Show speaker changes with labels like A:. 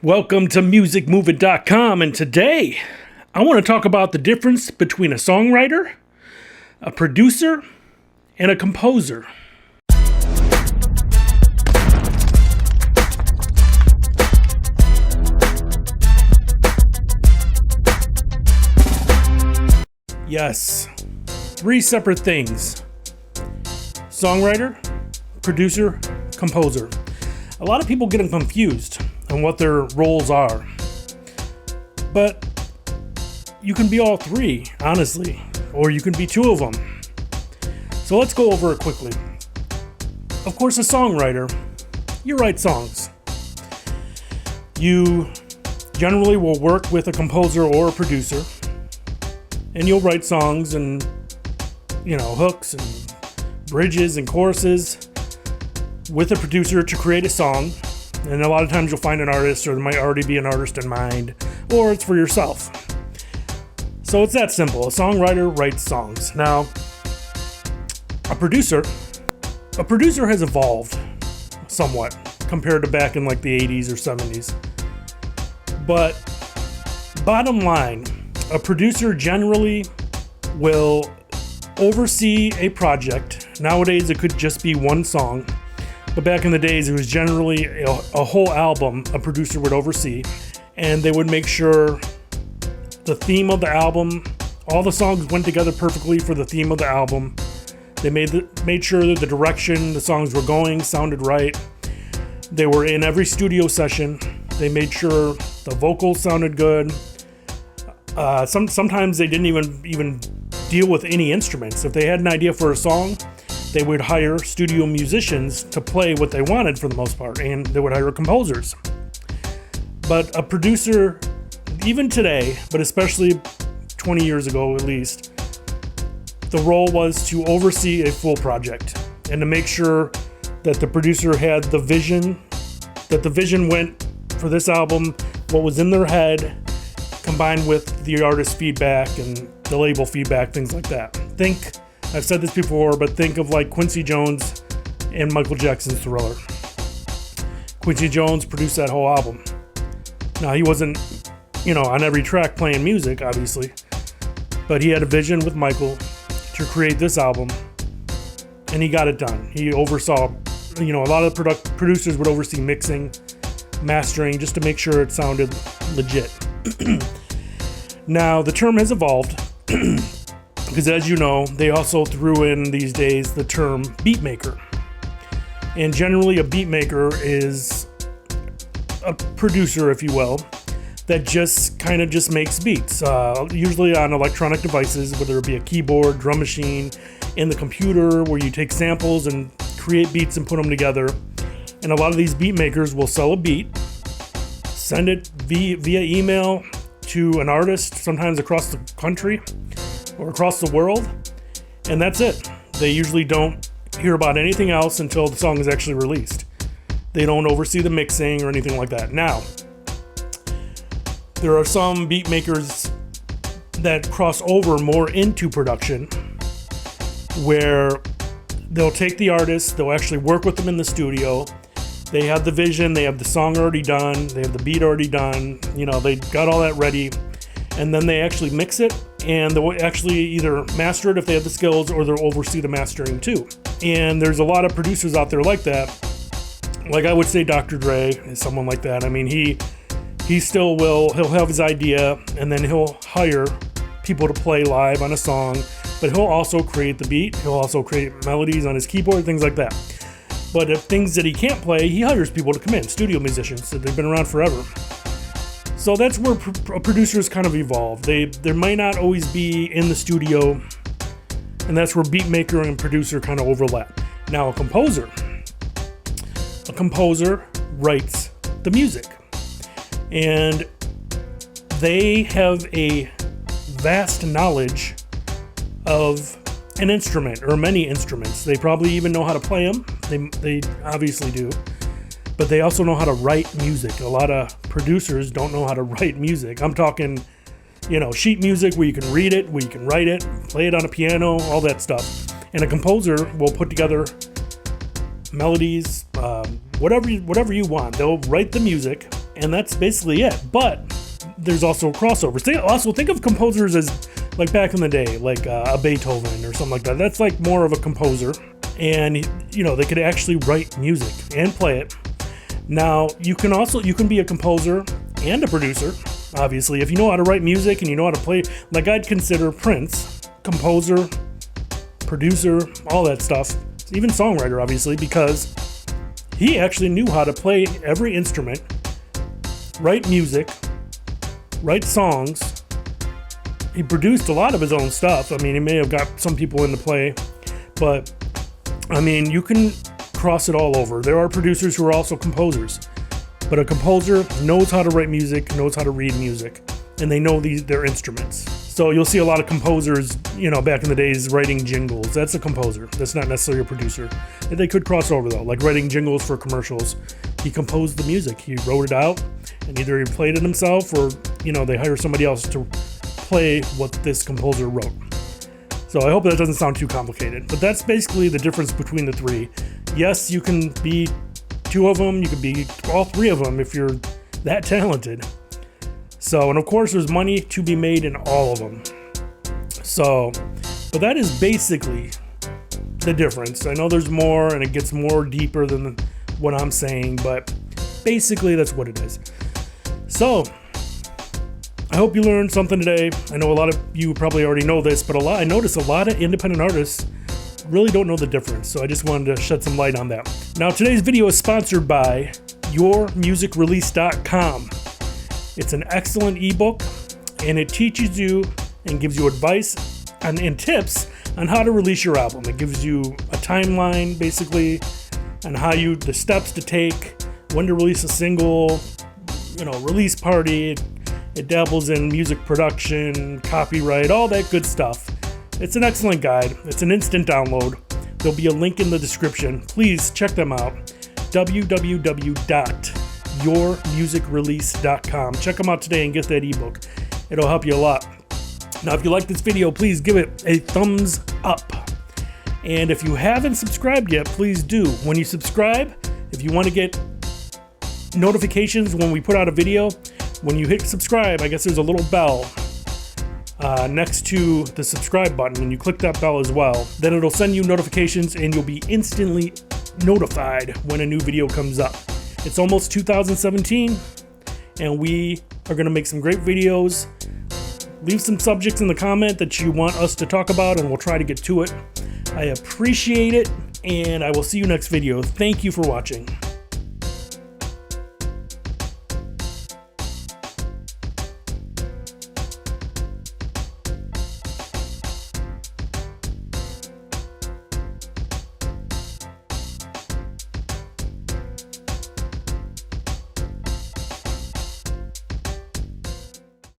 A: Welcome to musicmovement.com, and today I want to talk about the difference between a songwriter, a producer, and a composer. Yes, three separate things: songwriter, producer, composer. A lot of people get them confused on what their roles are, but you can be all three, honestly, or you can be two of them. So let's go over it quickly. Of course, a songwriter, you write songs. You generally will work with a composer or a producer, and you'll write songs and, hooks and bridges and choruses with a producer to create a song. And a lot of times you'll find an artist, or there might already be an artist in mind, or it's for yourself. So it's that simple. A songwriter writes songs. Now, a producer has evolved somewhat compared to back in like the 80s or 70s. But bottom line, a producer generally will oversee a project. Nowadays it could just be one song. But back in the days, it was generally a whole album a producer would oversee, and they would make sure the theme of the album, all the songs went together perfectly for the theme of the album. They made sure that the direction the songs were going sounded right. They were in every studio session. They made sure the vocals sounded good. Sometimes they didn't even deal with any instruments. If they had an idea for a song, they would hire studio musicians to play what they wanted for the most part, and they would hire composers. But a producer, even today, but especially 20 years ago at least, the role was to oversee a full project and to make sure that the producer had the vision, that the vision went for this album, what was in their head, combined with the artist's feedback and the label feedback, things like that. I've said this before, but think of like Quincy Jones and Michael Jackson's Thriller. Quincy Jones produced that whole album. Now, he wasn't, on every track playing music, obviously, but he had a vision with Michael to create this album, and he got it done. He oversaw, a lot of producers would oversee mixing, mastering, just to make sure it sounded legit. Now, the term has evolved. Because as you know, they also threw in these days the term beat maker. And generally a beat maker is a producer, if you will, that just makes beats. Usually on electronic devices, whether it be a keyboard, drum machine, in the computer, where you take samples and create beats and put them together. And a lot of these beat makers will sell a beat, send it via email to an artist, sometimes across the country or across the world, and that's it. They usually don't hear about anything else until the song is actually released. They don't oversee the mixing or anything like that. Now, there are some beat makers that cross over more into production, where they'll take the artist, they'll actually work with them in the studio. They have the vision, they have the song already done, they have the beat already done, they got all that ready, and then they actually mix it, and they'll actually either master it if they have the skills, or they'll oversee the mastering too. And there's a lot of producers out there like that. Like I would say Dr. Dre is someone like that. I mean, he still he'll have his idea, and then he'll hire people to play live on a song, but he'll also create the beat, he'll also create melodies on his keyboard, things like that. But if things that he can't play, he hires people to come in, studio musicians, that they've been around forever. So that's where producers kind of evolve. They might not always be in the studio, and that's where beat maker and producer kind of overlap. Now, a composer writes the music, and they have a vast knowledge of an instrument or many instruments. They probably even know how to play them. They obviously do. But they also know how to write music. A lot of producers don't know how to write music. I'm talking, sheet music where you can read it, where you can write it, play it on a piano, all that stuff. And a composer will put together melodies, whatever you want. They'll write the music, And that's basically it. But there's also crossovers. Also, think of composers as like back in the day, like a Beethoven or something like that. That's like more of a composer. And, you know, they could actually write music and play it. Now, you can be a composer and a producer, obviously. If you know how to write music and you know how to play, like I'd consider Prince, composer, producer, all that stuff, even songwriter, obviously, because he actually knew how to play every instrument, write music, write songs. He produced a lot of his own stuff. I mean, he may have got some people into play, but I mean, you can cross it all over. There are producers who are also composers, but a composer knows how to write music, knows how to read music, and they know their instruments. So you'll see a lot of composers, you know, back in the days writing jingles. That's a composer. That's not necessarily a producer. And they could cross over though, like writing jingles for commercials. He composed the music. He wrote it out, and either he played it himself or, you know, they hire somebody else to play what this composer wrote. So I hope that doesn't sound too complicated, but that's basically the difference between the three. Yes, you can be two of them. You can be all three of them if you're that talented. So, and of course, there's money to be made in all of them. So, but that is basically the difference. I know there's more and it gets more deeper than what I'm saying, but basically that's what it is. So, I hope you learned something today. I know a lot of you probably already know this, but I notice a lot of independent artists really don't know the difference. So I just wanted to shed some light on that. Now, today's video is sponsored by yourmusicrelease.com. It's an excellent ebook, and it teaches you and gives you advice and tips on how to release your album. It gives you a timeline, basically, on the steps to take, when to release a single, you know, release party. It dabbles in music production, copyright, all that good stuff. It's an excellent guide. It's an instant download. There'll be a link in the description. Please check them out. www.yourmusicrelease.com. Check them out today and get that ebook. It'll help you a lot. Now, if you like this video, please give it a thumbs up. And if you haven't subscribed yet, please do. When you subscribe, if you want to get notifications when we put out a video, when you hit subscribe, I guess there's a little bell next to the subscribe button, and you click that bell as well. Then it'll send you notifications, and you'll be instantly notified when a new video comes up. It's almost 2017, and we are going to make some great videos. Leave some subjects in the comment that you want us to talk about, and we'll try to get to it. I appreciate it, and I will see you next video. Thank you for watching.